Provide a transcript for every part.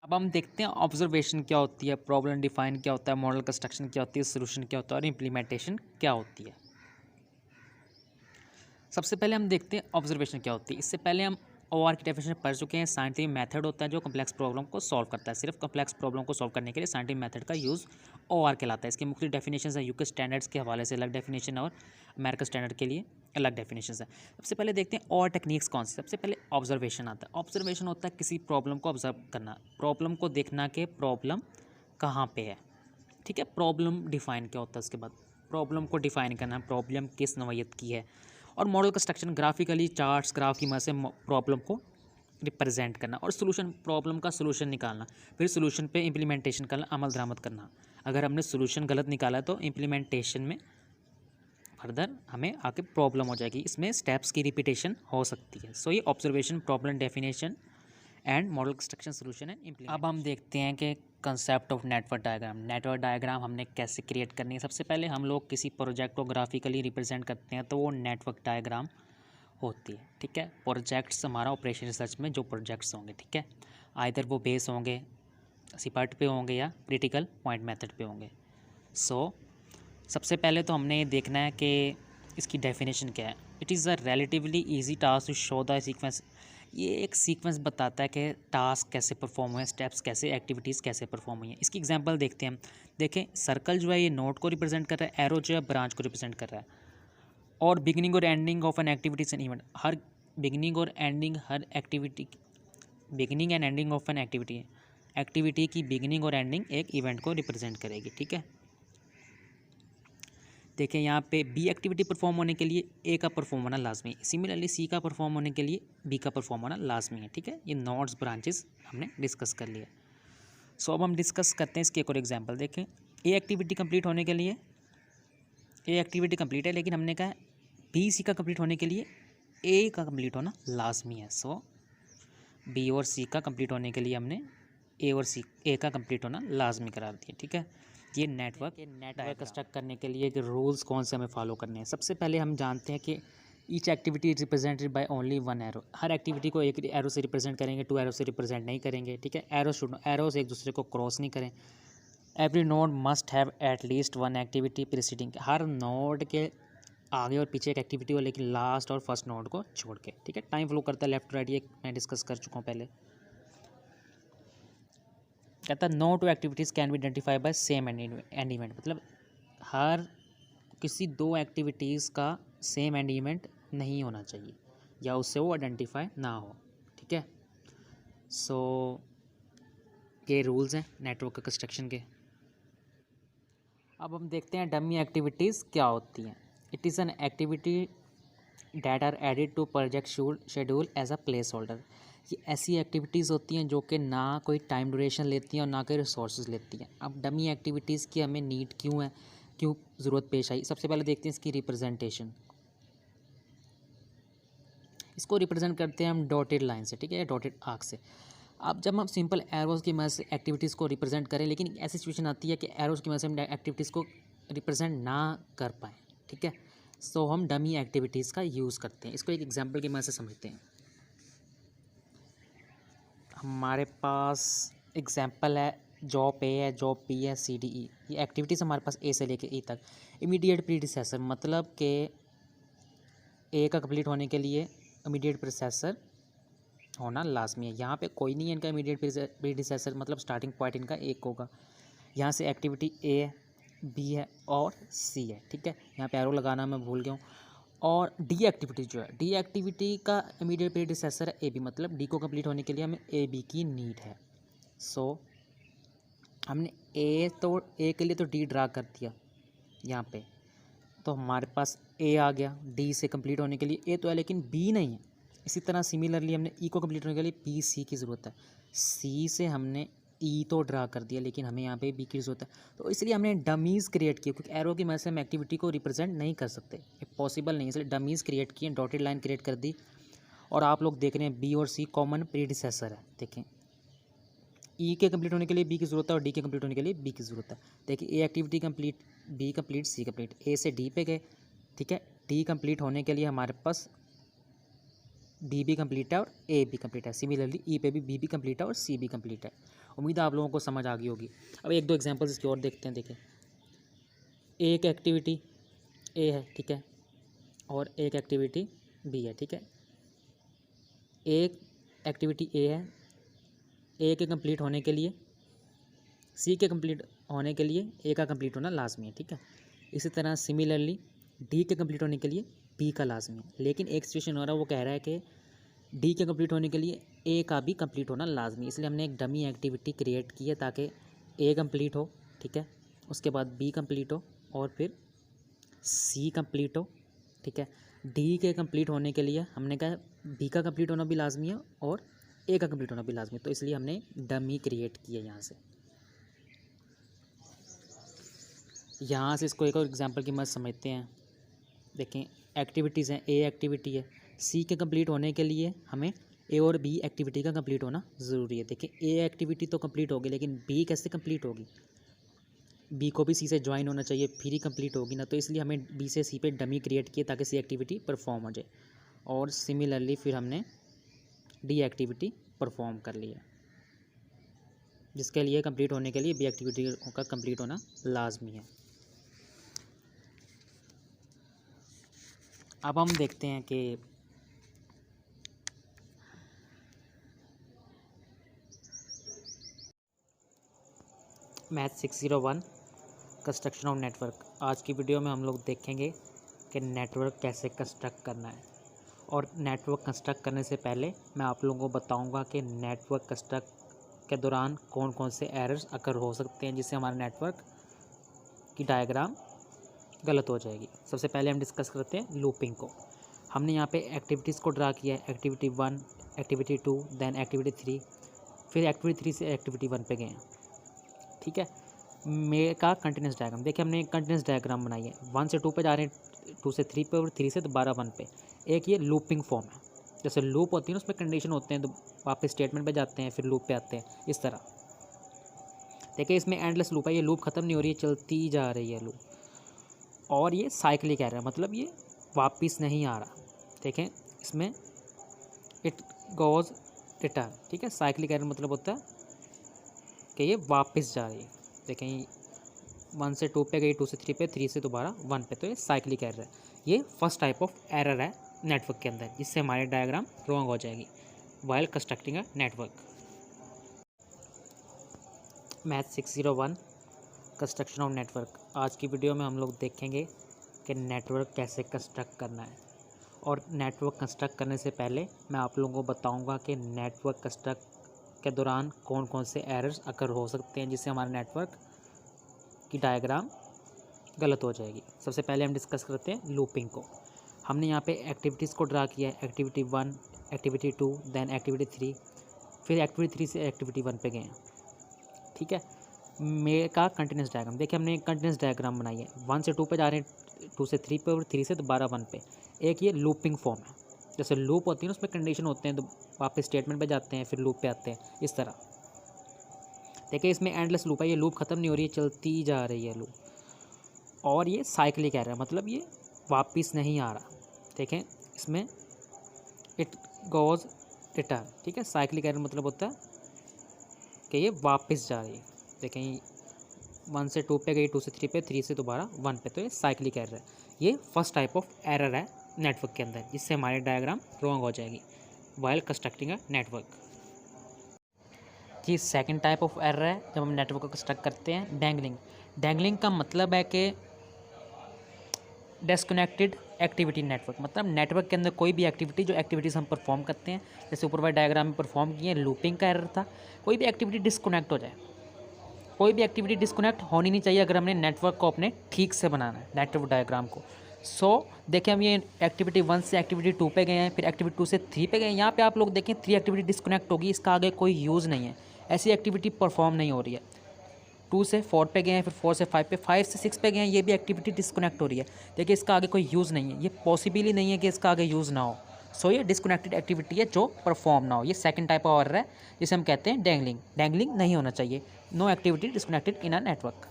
अब हम देखते हैं ऑब्जर्वेशन क्या होती है, प्रॉब्लम डिफाइन क्या होता है, मॉडल कंस्ट्रक्शन क्या होती है, सोल्यूशन क्या होता है और इम्प्लीमेंटेशन क्या होती है। सबसे पहले हम देखते हैं ऑब्जर्वेशन क्या होती है। इससे पहले हम ओआर की डेफिनेशन पढ़ चुके हैं। साइंटिफिक मेथड होता है जो कम्प्लेक्स प्रॉब्लम को सॉल्व करता है। सिर्फ कम्प्लेक्स प्रॉब्लम को सॉल्व करने के लिए साइंटिफिक मेथड का यूज़ ओआर कहलाता है। इसकी मुख्य डेफिनेशन है यूके स्टैंडर्ड्स के हवाले से अलग डेफिनेशन और अमेरिकन स्टैंडर्ड के लिए अलग डेफिनेशन है। सबसे पहले देखते हैं और टेक्निक्स कौन सी। सबसे पहले ऑब्जर्वेशन आता है। ऑब्जर्वेशन होता है किसी प्रॉब्लम को ऑब्जर्व करना, प्रॉब्लम को देखना कि प्रॉब्लम कहाँ पे है। ठीक है, प्रॉब्लम डिफाइन क्या होता है, उसके बाद प्रॉब्लम को डिफाइन करना, प्रॉब्लम किस नौइयत की है। और model construction graphically charts graph की मदद से प्रॉब्लम को रिप्रेजेंट करना। और सोल्यूशन, प्रॉब्लम का सोल्यूशन निकालना, फिर सोल्यूशन पे इम्प्लीमेंटेशन करना, अमल दरामद करना। अगर हमने सोल्यूशन गलत निकाला तो इम्प्लीमेंटेशन में फर्दर हमें आके प्रॉब्लम हो जाएगी। इसमें स्टेप्स की रिपीटेशन हो सकती है। सो ये observation, problem definition and model construction, solution and implementation. अब हम देखते हैं कि concept of network diagram. Network diagram हमने कैसे क्रिएट करनी है। सबसे पहले हम लोग किसी प्रोजेक्ट को ग्राफिकली रिप्रेजेंट करते हैं तो वो नेटवर्क डायग्राम होती है। ठीक है, प्रोजेक्ट्स हमारा ऑपरेशन रिसर्च में जो प्रोजेक्ट्स होंगे, ठीक है, आइदर वो बेस होंगे, सिपर्ट पे होंगे या क्रिटिकल पॉइंट मेथड पे होंगे। सो सबसे पहले तो हमने ये देखना है कि इसकी डेफिनेशन क्या है। It is a relatively easy task to show the sequence. ये एक सीक्वेंस बताता है कि टास्क कैसे परफॉर्म हुए, स्टेप्स कैसे, एक्टिविटीज़ कैसे परफॉर्म हुई हैं। इसकी एग्जांपल देखते हैं हम। देखें, सर्कल जो है ये नोड को रिप्रेजेंट कर रहा है, एरो जो है ब्रांच को रिप्रेजेंट कर रहा है। और बिगिनिंग और ending of an activities an event, हर बिगिनिंग और एंडिंग, हर activity, beginning and ending of an activity, activity की बिगिनिंग और एंडिंग एक इवेंट को रिप्रेजेंट करेगी। ठीक है, देखें यहाँ पे बी एक्टिविटी परफॉर्म होने के लिए ए का परफॉर्म होना लाजमी है। सिमिलरली सी का परफॉर्म होने के लिए बी का परफॉर्म होना लाजमी है। ठीक है, ये नोड्स ब्रांचेस हमने डिस्कस कर लिया। सो अब हम डिस्कस करते हैं इसके एक और एग्जांपल। देखें, ए एक्टिविटी कंप्लीट होने के लिए, ए एक्टिविटी कंप्लीट है लेकिन हमने कहा बी सी का कंप्लीट होने के लिए ए का कंप्लीट होना लाजमी है। सो बी और सी का कंप्लीट होने के लिए हमने ए और सी, ए का कंप्लीट होना लाजमी करार दिया। ठीक है, ये नेटवर्क कंस्ट्रक्ट करने के लिए रूल्स कौन से हमें फॉलो करने हैं। सबसे पहले हम जानते हैं कि each activity is represented by only one arrow. Her activity को एक एरो से रिप्रेजेंट करेंगे, टू एरो से रिप्रेजेंट नहीं करेंगे। ठीक है, एरोस एक दूसरे को क्रॉस नहीं करें। Every node must have at least one activity preceding. Her node के आगे और पीछे एक एक्टिविटी हो लेकिन लास्ट और फर्स्ट नोड को छोड़ के। ठीक है, टाइम फ्लो करता है लेफ्ट राइट, ये मैं डिस्कस कर चुका हूँ पहले। कहता है no two activities can be identify by same end event. मतलब हर किसी दो एक्टिविटीज़ का सेम एंड इवेंट नहीं होना चाहिए या उससे वो आइडेंटिफाई ना हो। ठीक है, सो ये रूल्स हैं नेटवर्क कंस्ट्रक्शन के। अब हम देखते हैं डमी एक्टिविटीज़ क्या होती हैं। It is an activity that are added to project schedule as a placeholder. ये ऐसी एक्टिविटीज़ होती हैं जो कि ना कोई टाइम ड्यूरेशन लेती हैं और ना कोई रिसोर्सेज लेती हैं। अब डमी एक्टिविटीज़ की हमें नीड क्यों है, क्यों ज़रूरत पेश आई। सबसे पहले देखते हैं इसकी रिप्रेजेंटेशन। इसको रिप्रेजेंट करते हैं हम डॉटेड लाइन से। ठीक है, डॉटेड आर्क से। अब जब हम सिंपल एरोज़ की मदद से एक्टिविटीज़ को रिप्रेजेंट करें, लेकिन ऐसी सिचुएशन आती है कि एरोज़ की मदद से हम एक्टिविटीज़ को रिप्रेजेंट ना कर पाएँ। ठीक है, सो हम डमी एक्टिविटीज़ का यूज़ करते हैं। इसको एक एग्जांपल की मदद से समझते हैं। हमारे पास एग्जांपल है, जॉब ए है, जॉब बी है, सी डी ई। ये एक्टिविटीज़ हमारे पास ए से लेके ई तक। इमीडिएट प्रीडिसेसर मतलब कि ए का कंप्लीट होने के लिए इमीडिएट प्रीडिसेसर होना लाजमी है। यहाँ पे कोई नहीं है इनका इमीडिएट प्रीडिसेसर, मतलब स्टार्टिंग पॉइंट इनका एक होगा। यहाँ से एक्टिविटी ए है, बी है और सी है। ठीक है, यहाँ पे एरो लगाना मैं भूल गया हूँ। और डी एक्टिविटी जो है, डी एक्टिविटी का इमीडिएट प्रीडिसेसर है ए बी, मतलब डी को कंप्लीट होने के लिए हमें ए बी की नीड है। सो हमने ए के लिए तो डी ड्रा कर दिया यहाँ पे, तो हमारे पास ए आ गया। डी से कंप्लीट होने के लिए ए तो है लेकिन बी नहीं है। इसी तरह सिमिलरली हमने ई को कंप्लीट होने के लिए बी सी की ज़रूरत है। सी से हमने ई तो ड्रा कर दिया लेकिन हमें यहाँ पे बी की ज़रूरत है। तो इसलिए हमने डमीज़ क्रिएट किए, क्योंकि एरो की मदद से हम एक्टिविटी को रिप्रेजेंट नहीं कर सकते, ये पॉसिबल नहीं है। इसलिए डमीज़ क्रिएट किए, डॉटेड लाइन क्रिएट कर दी। और आप लोग देख रहे हैं बी और सी कॉमन प्रीडिसेसर है। देखें, ई के कंप्लीट होने के लिए बी की ज़रूरत है और डी के कंप्लीट होने के लिए बी की ज़रूरत है। देखिए, ए एक्टिविटी कंप्लीट, बी कंप्लीट, सी कंप्लीट, ए से डी पे गए। ठीक है, डी कंप्लीट होने के लिए हमारे पास डी भी कंप्लीट है और ए भी कंप्लीट है। सिमिलरली ई पे भी बी भी कंप्लीट है और सी भी कंप्लीट है। उम्मीद है आप लोगों को समझ आ गई होगी। अब एक दो एग्जांपल्स इसकी और देखते हैं। देखिए, एक एक्टिविटी ए है, ठीक है, और एक एक्टिविटी बी है, ठीक है। एक एक्टिविटी ए है, ए के कंप्लीट होने के लिए सी के कंप्लीट होने के लिए ए का कंप्लीट होना लाजमी है, ठीक है। इसी तरह सिमिलरली डी के कंप्लीट होने के लिए बी का लाजमी है। लेकिन एक सिचुएशन हो रहा है, वो कह रहा है कि डी के कंप्लीट होने के लिए ए का भी कंप्लीट होना लाजमी, इसलिए हमने एक डमी एक्टिविटी क्रिएट की है ताकि ए कंप्लीट हो, ठीक है, उसके बाद बी कंप्लीट हो और फिर सी कंप्लीट हो, ठीक है। डी के कंप्लीट होने के लिए हमने कहा बी का कंप्लीट होना भी लाजमी है और ए का कंप्लीट होना भी लाजमी है, तो इसलिए हमने डमी क्रिएट की है यहाँ से। यहाँ से इसको एक और एग्जांपल की मदद समझते हैं। देखें, एक्टिविटीज़ हैं, ए एक्टिविटी है, सी के कंप्लीट होने के लिए हमें ए और बी एक्टिविटी का कंप्लीट होना ज़रूरी है। देखें, ए एक्टिविटी तो कंप्लीट होगी, लेकिन बी कैसे कंप्लीट होगी? बी को भी सी से ज्वाइन होना चाहिए, फिर ही कंप्लीट होगी ना, तो इसलिए हमें बी से सी पे डमी क्रिएट किए ताकि सी एक्टिविटी परफॉर्म हो जाए। और सिमिलरली फिर हमने डी एक्टिविटी परफॉर्म कर लिया, जिसके लिए कंप्लीट होने के लिए बी एक्टिविटी का कंप्लीट होना लाजमी है। अब हम देखते हैं कि मैथ 601 कंस्ट्रक्शन ऑफ नेटवर्क। आज की वीडियो में हम लोग देखेंगे कि नेटवर्क कैसे कंस्ट्रक्ट करना है। और नेटवर्क कंस्ट्रक्ट करने से पहले मैं आप लोगों को बताऊंगा कि नेटवर्क कंस्ट्रक्ट के दौरान कौन कौन से एरर्स अकर हो सकते हैं जिससे हमारा नेटवर्क की डायग्राम गलत हो जाएगी। सबसे पहले हम डिस्कस करते हैं लूपिंग को। हमने यहाँ पे एक्टिविटीज़ को ड्रा किया है, एक्टिविटी 1, एक्टिविटी 2, देन एक्टिविटी 3, फिर एक्टिविटी 3 से एक्टिविटी 1 पे गए हैं, ठीक है। मेरे का कंटिन्यूस डायग्राम देखिए, हमने एक कंटिन्यूस डायग्राम बनाई है। 1 से 2 पे जा रहे हैं, 2 से 3 पे और 3 से दोबारा 1 पे। एक ये लूपिंग फॉर्म है, जैसे लूप होती है ना, उसमें कंडीशन होते हैं तो वापस स्टेटमेंट पे जाते हैं, फिर लूप पे आते हैं, इस तरह। देखिए, इसमें एंडलेस लूप है, ये लूप ख़त्म नहीं हो रही है, चलती जा रही है लूप। और ये साइक्लिक एरर है, मतलब ये वापस नहीं आ रहा। देखें, इसमें इट गोज़ रिटर्न, ठीक है। साइक्लिक एरर मतलब होता है कि ये वापस जा रही है। देखें, 1 से 2 पे गई, 2 से 3 पे, 3 से दोबारा 1 पे, तो ये साइक्लिक एरर है। ये फर्स्ट टाइप ऑफ एरर है नेटवर्क के अंदर, जिससे हमारी डायग्राम रॉन्ग हो जाएगी while constructing a network. Math 601 construction of network. आज की वीडियो में हम लोग देखेंगे कि नेटवर्क कैसे कंस्ट्रक्ट करना है। और नेटवर्क कंस्ट्रक्ट करने से पहले मैं आप लोगों को बताऊंगा कि नेटवर्क कंस्ट्रक्ट के दौरान कौन कौन से एरर्स अकर हो सकते हैं जिससे हमारा नेटवर्क की डायग्राम गलत हो जाएगी। सबसे पहले हम डिस्कस करते हैं लूपिंग को। हमने यहाँ पे एक्टिविटीज़ को ड्रा किया है, एक्टिविटी 1, एक्टिविटी 2, देन एक्टिविटी 3, फिर एक्टिविटी 3 से एक्टिविटी 1 पे गए हैं, ठीक है। मेरे का कंटिन्यूस डायग्राम देखिए, हमने एक कंटिन्यूस डायग्राम बनाई है। 1 से 2 पे जा रहे हैं, 2 से 3 पे और 3 से दोबारा 1 पे। एक ये लूपिंग फॉर्म है, जैसे लूप होती है ना, उसमें कंडीशन होते हैं तो वापस स्टेटमेंट पे जाते हैं, फिर लूप पे आते हैं, इस तरह। देखिए, इसमें एंडलेस लूप है, ये लूप ख़त्म नहीं हो रही है, चलती जा रही है लूप। और ये साइक्लिक एरर है, मतलब ये वापस नहीं आ रहा। देखें, इसमें इट गोज़ रिटर्न, ठीक है। साइक्लिक एरर मतलब होता है कि ये वापस जा रही है। देखें, 1 से 2 पे गई, 2 से 3 पे, 3 से दोबारा 1 पे, तो ये साइक्लिक एरर है। ये फर्स्ट टाइप ऑफ एरर है नेटवर्क के अंदर, जिससे हमारी डायग्राम रॉन्ग हो जाएगी वाइल कंस्ट्रक्टिंग अ नेटवर्क। जी, सेकंड टाइप ऑफ एरर है जब हम नेटवर्क को कंस्ट्रक्ट करते हैं, डैंगलिंग। डैंगलिंग का मतलब है कि डिस्कनेक्टेड एक्टिविटी नेटवर्क, मतलब नेटवर्क के अंदर कोई भी एक्टिविटी, जो एक्टिविटीज़ हम परफॉर्म करते हैं, जैसे ऊपर वाले डायग्राम में परफॉर्म किए, लूपिंग का एरर था। कोई भी एक्टिविटी डिस्कनेक्ट हो जाए, कोई भी एक्टिविटी डिस्कनेक्ट होनी नहीं चाहिए अगर हमने नेटवर्क को अपने ठीक से बनाना है, नेटवर्क डायग्राम को। देखिए, हम ये एक्टिविटी 1 से एक्टिविटी 2 पे गए हैं, फिर एक्टिविटी 2 से 3 पे गए हैं। यहाँ पे आप लोग देखें 3 एक्टिविटी डिस्कनेक्ट होगी, इसका आगे कोई यूज़ नहीं है, ऐसी एक्टिविटी परफॉर्म नहीं हो रही है। 2 से 4 पे गए हैं, फिर 4 से 5 पे, 5 से 6 पे गए हैं, ये भी एक्टिविटी डिस्कनेक्ट हो रही है। देखिए, इसका आगे कोई यूज़ नहीं है, ये पॉसिबल ही नहीं है कि इसका आगे यूज़ ना हो। ये डिस्कनेक्टेड एक्टिविटी है जो परफॉर्म ना हो। ये सेकंड टाइप ऑफ एरर है जिसे हम कहते हैं डैंगलिंग। डैंगलिंग नहीं होना चाहिए। No activity disconnected in a network.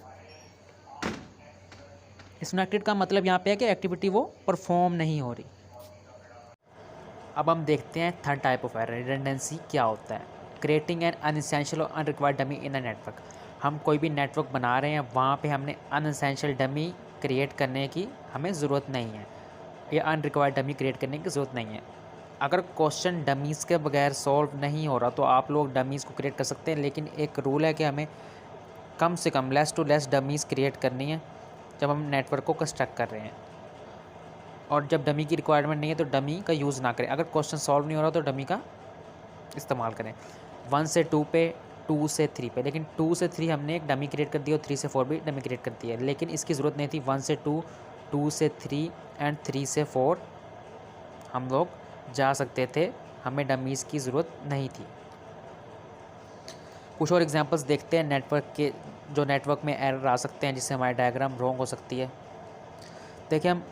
Disconnected का मतलब यहाँ पे है कि एक्टिविटी वो परफॉर्म नहीं हो रही। अब हम देखते हैं third type of error, redundancy क्या होता है। क्रिएटिंग एन अनएसेंशियल और unrequired dummy in a network. हम कोई भी नेटवर्क बना रहे हैं, वहाँ पे हमने अनएसेंशियल डमी क्रिएट करने की हमें ज़रूरत नहीं है, या अनरिक्वायर्ड डमी क्रिएट करने की ज़रूरत नहीं है। अगर क्वेश्चन डमीज़ के बगैर सॉल्व नहीं हो रहा तो आप लोग डमीज़ को क्रिएट कर सकते हैं, लेकिन एक रूल है कि हमें कम से कम less to less dummies create करनी है जब हम नेटवर्क को कंस्ट्रक्ट कर रहे हैं। और जब डमी की रिक्वायरमेंट नहीं है तो डमी का यूज़ ना करें। अगर क्वेश्चन सॉल्व नहीं हो रहा तो डमी का इस्तेमाल करें। 1 से 2 पे, 2 से 3 पे, लेकिन 2 से 3 हमने एक डमी क्रिएट कर दी और 3 से 4 भी डमी क्रिएट कर दी है, लेकिन इसकी ज़रूरत नहीं थी। 1 से 2, 2 से 3 एंड 3 से 4 हम लोग जा सकते थे, हमें डमीज़ की ज़रूरत नहीं थी। कुछ और एग्जांपल्स देखते हैं नेटवर्क के, जो नेटवर्क में एरर आ सकते हैं जिससे हमारी डायग्राम रॉन्ग हो सकती है। देखिए हम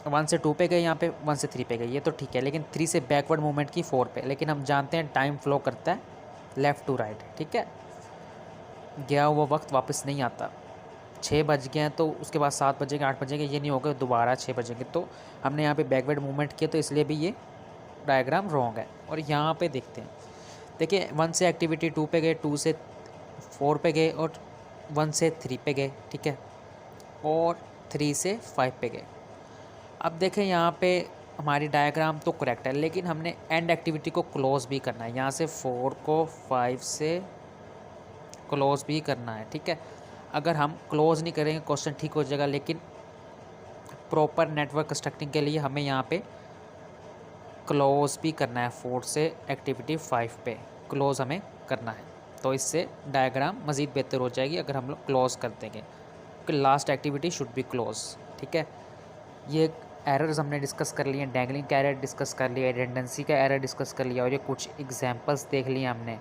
1 से 2 पे गए, यहाँ पे 1 से 3 पे गए, ये तो ठीक है, लेकिन 3 से बैकवर्ड मूवमेंट की 4 पे। लेकिन हम जानते हैं टाइम फ्लो करता है लेफ़्ट टू राइट, ठीक है। गया हुआ वक्त वापस नहीं आता। 6 बज गए हैं तो उसके बाद 7 बजेंगे, 8 बजेंगे, ये नहीं होगा दोबारा 6 बजेंगे। तो हमने यहाँ पे बैकवर्ड मूवमेंट किया तो इसलिए भी ये डायग्राम रॉन्ग है। और यहाँ पे देखते हैं, देखिए 1 से एक्टिविटी 2 पे गए, 2 से 4 पे गए और 1 से 3 पे गए, ठीक है, और 3 से 5 पे गए। अब देखें यहाँ पे हमारी डायग्राम तो करेक्ट है, लेकिन हमने एंड एक्टिविटी को क्लोज भी करना है। यहाँ से 4 को 5 से क्लोज भी करना है, ठीक है। अगर हम क्लोज नहीं करेंगे क्वेश्चन ठीक हो जाएगा, लेकिन प्रॉपर नेटवर्क कंस्ट्रक्टिंग के लिए हमें यहाँ पे क्लोज भी करना है। 4 से एक्टिविटी 5 पे क्लोज हमें करना है, तो इससे डायग्राम मज़ीद बेहतर हो जाएगी अगर हम लोग क्लोज कर देंगे कि last activity should be close, ठीक है। ये एरर्स हमने डिस्कस कर लिए, डैंगलिंग का एरर डिस्कस कर लिया, रिडंडेंसी का एरर डिस्कस कर लिया, और ये कुछ एग्जांपल्स देख लिए हमने,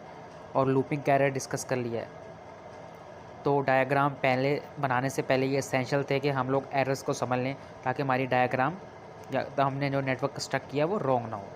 और लूपिंग का एरर डिस्कस कर लिया है। तो डायग्राम पहले बनाने से पहले ये एसेंशियल थे कि हम लोग एरर्स को समझ लें ताकि हमारी डायग्राम या हमने जो नेटवर्क कंस्ट्रक्ट किया वो रॉन्ग ना हो।